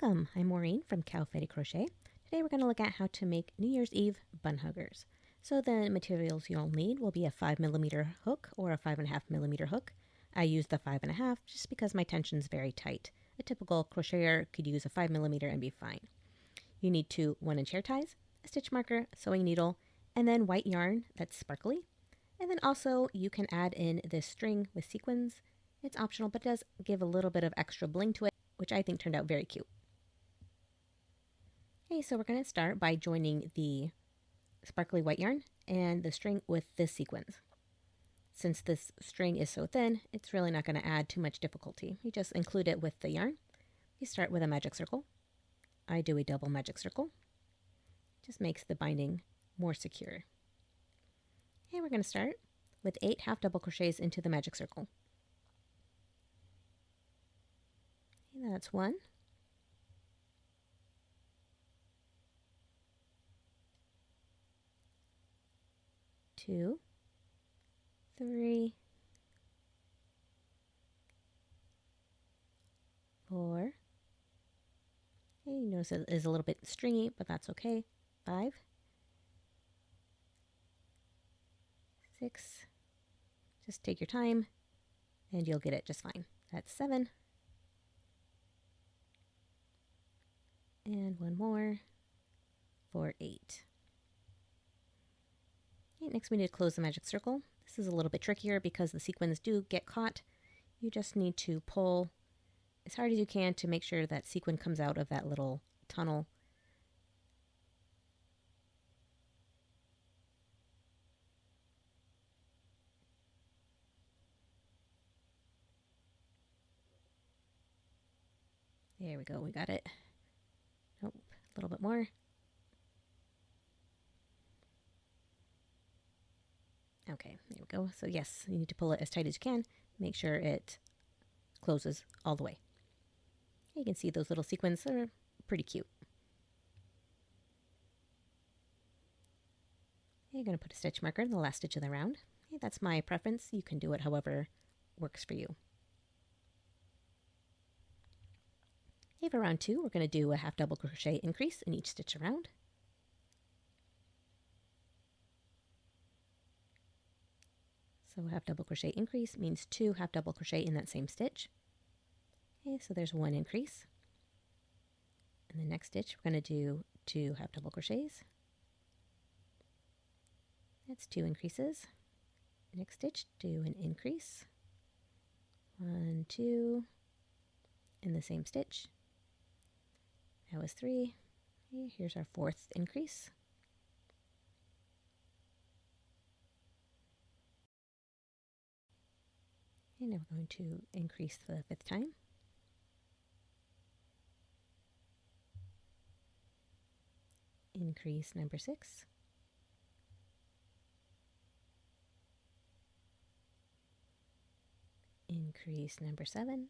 Welcome, I'm Maureen from Confetti Crochet. Today we're going to look at how to make New Year's Eve bun huggers. So the materials you'll need will be a 5mm hook or a 5.5mm hook. I use the 5.5 just because my tension's very tight. A typical crocheter could use a 5mm and be fine. You need two 1-inch hair ties, a stitch marker, sewing needle, and then white yarn that's sparkly. And then also you can add in this string with sequins. It's optional, but does give a little bit of extra bling to it, which I think turned out very cute. Okay, so we're going to start by joining the sparkly white yarn and the string with this sequins. Since this string is so thin, it's really not going to add too much difficulty. You just include it with the yarn. You start with a magic circle. I do a double magic circle. Just makes the binding more secure. And we're going to start with 8 half double crochets into the magic circle. And that's 1, 2, 3, 4. Okay, you notice it is a little bit stringy, but that's okay. 5, 6. Just take your time, and you'll get it just fine. That's 7. And one more for 8. Okay, next we need to close the magic circle. This is a little bit trickier because the sequins do get caught. You just need to pull as hard as you can to make sure that sequin comes out of that little tunnel. There we go, we got it. Nope, a little bit more. Okay, there we go. So yes, you need to pull it as tight as you can. Make sure it closes all the way. You can see those little sequins are pretty cute. You're going to put a stitch marker in the last stitch of the round. Okay, that's my preference. You can do it however works for you. Okay, for round 2, we're going to do a half double crochet increase in each stitch around. So half double crochet increase means 2 half double crochet in that same stitch. Okay, so there's 1 increase. In the next stitch, we're going to do 2 half double crochets. That's 2 increases. Next stitch, do an increase. 1, 2, in the same stitch. That was 3. Okay, here's our 4th increase. And now we're going to increase for the 5th time. Increase number 6. Increase number 7.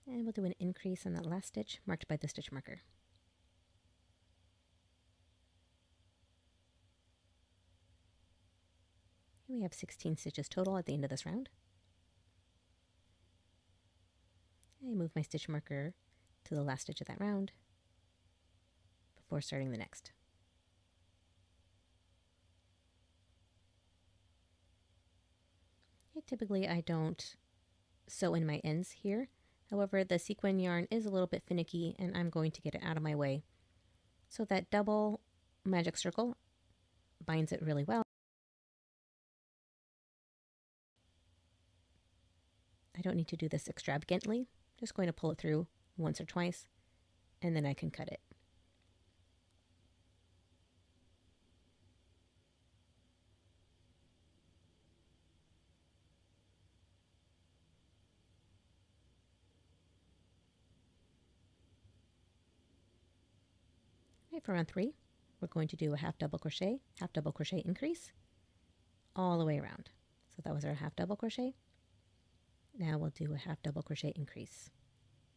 And we'll do an increase on that last stitch marked by the stitch marker. And we have 16 stitches total at the end of this round. I move my stitch marker to the last stitch of that round before starting the next. Okay, typically I don't sew in my ends here. However, the sequin yarn is a little bit finicky and I'm going to get it out of my way. So that double magic circle binds it really well. I don't need to do this extravagantly. Just going to pull it through once or twice and then I can cut it. Okay, for round 3, we're going to do a half double crochet increase all the way around. So that was our half double crochet. Now we'll do a half double crochet increase.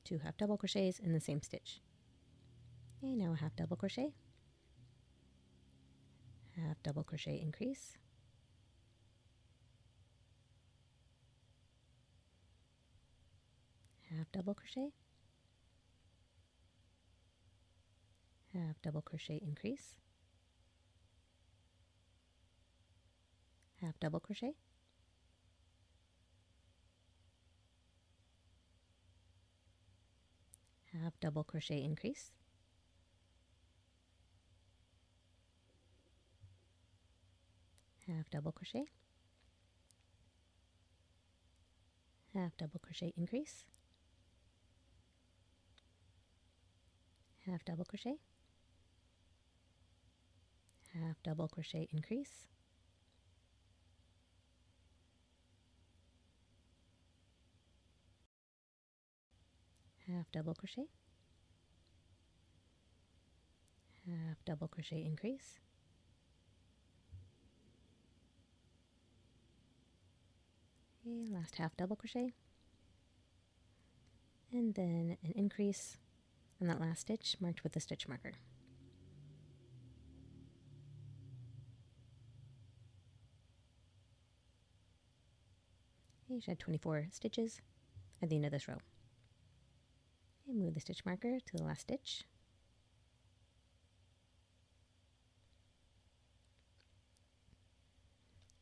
2 half double crochets in the same stitch. Okay, now a half double crochet, half double crochet increase, half double crochet, half double crochet increase, half double crochet, half double crochet increase, half double crochet, half double crochet increase, half double crochet, half double crochet increase, half double crochet, half double crochet increase, okay, last half double crochet, and then an increase on that last stitch marked with the stitch marker. Okay, you should have 24 stitches at the end of this row. Okay, move the stitch marker to the last stitch.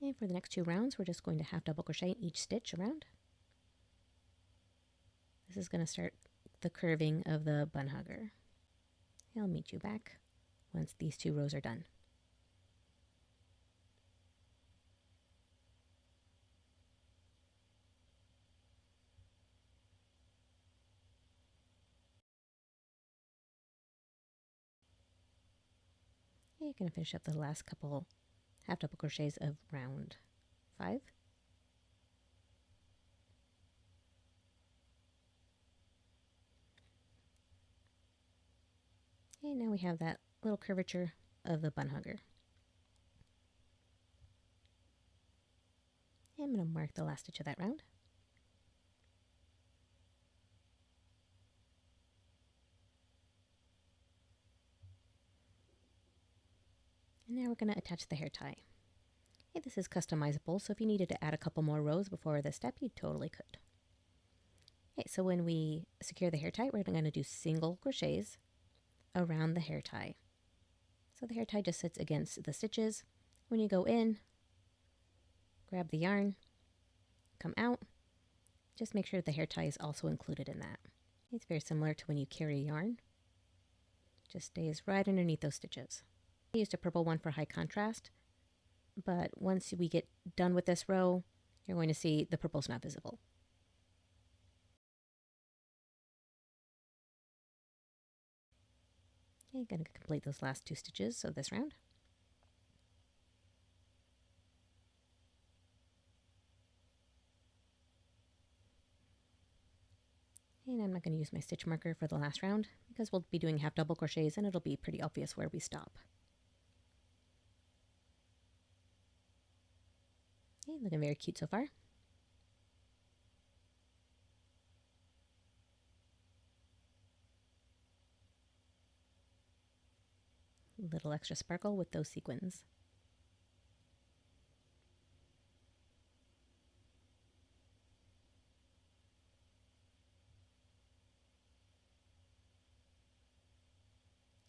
And for the next 2 rounds, we're just going to half double crochet each stitch around. This is going to start the curving of the bun hugger. I'll meet you back once these 2 rows are done. Okay, you're going to finish up the last couple half double crochets of round 5. Okay, now we have that little curvature of the bun hugger. I'm going to mark the last stitch of that round. And now we're going to attach the hair tie. Okay, this is customizable, so if you needed to add a couple more rows before this step, you totally could. Okay, so when we secure the hair tie, we're going to do single crochets around the hair tie. So the hair tie just sits against the stitches. When you go in, grab the yarn, come out, just make sure the hair tie is also included in that. It's very similar to when you carry yarn. Just stays right underneath those stitches. I used a purple one for high contrast, but once we get done with this row, you're going to see the purple's not visible. Okay, going to complete those last 2 stitches of this round. And I'm not going to use my stitch marker for the last round because we'll be doing half double crochets and it'll be pretty obvious where we stop. Okay, looking very cute so far. A little extra sparkle with those sequins.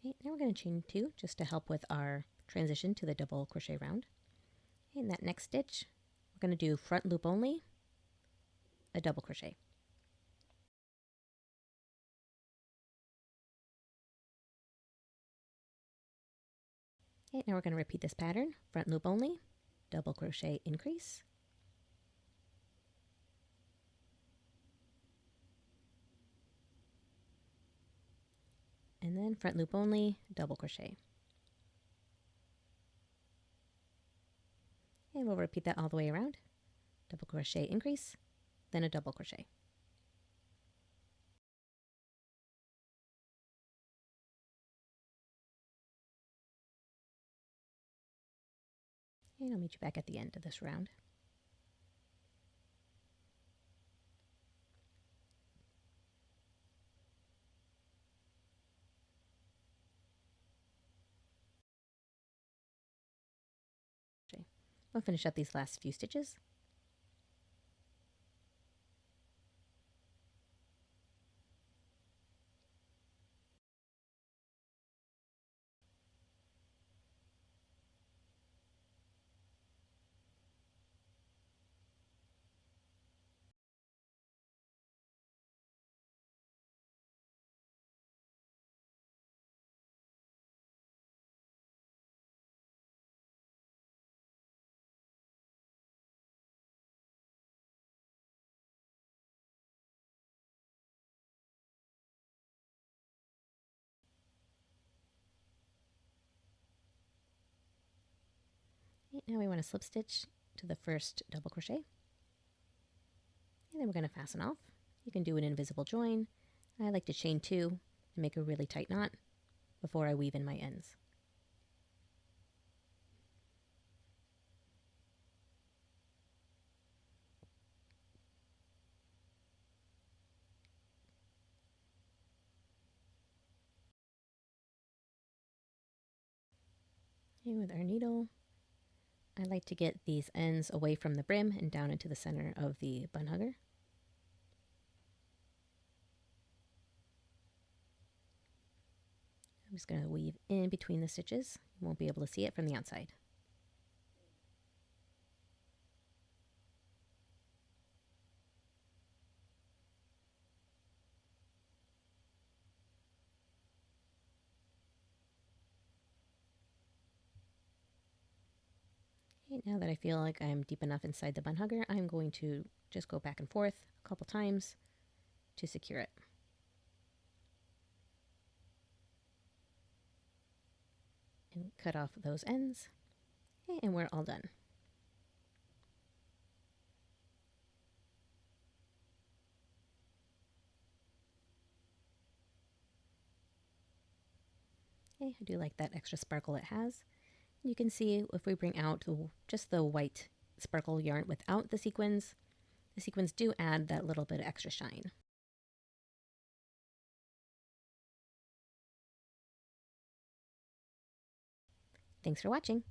Okay, now we're going to chain 2 just to help with our transition to the double crochet round. Okay, in that next stitch, we're going to do front loop only, a double crochet. Okay, now we're going to repeat this pattern, front loop only, double crochet increase, and then front loop only, double crochet. And we'll repeat that all the way around. Double crochet increase, then a double crochet. And I'll meet you back at the end of this round. We'll finish up these last few stitches. Now we want to slip stitch to the first double crochet. And then we're going to fasten off. You can do an invisible join. I like to chain 2 and make a really tight knot before I weave in my ends. Okay, with our needle, I like to get these ends away from the brim and down into the center of the bun hugger. I'm just going to weave in between the stitches. You won't be able to see it from the outside. Okay, now that I feel like I'm deep enough inside the bun hugger, I'm going to just go back and forth a couple times to secure it. And cut off those ends. Okay, and we're all done. Okay, I do like that extra sparkle it has. You can see if we bring out just the white sparkle yarn without the sequins do add that little bit of extra shine. Thanks for watching.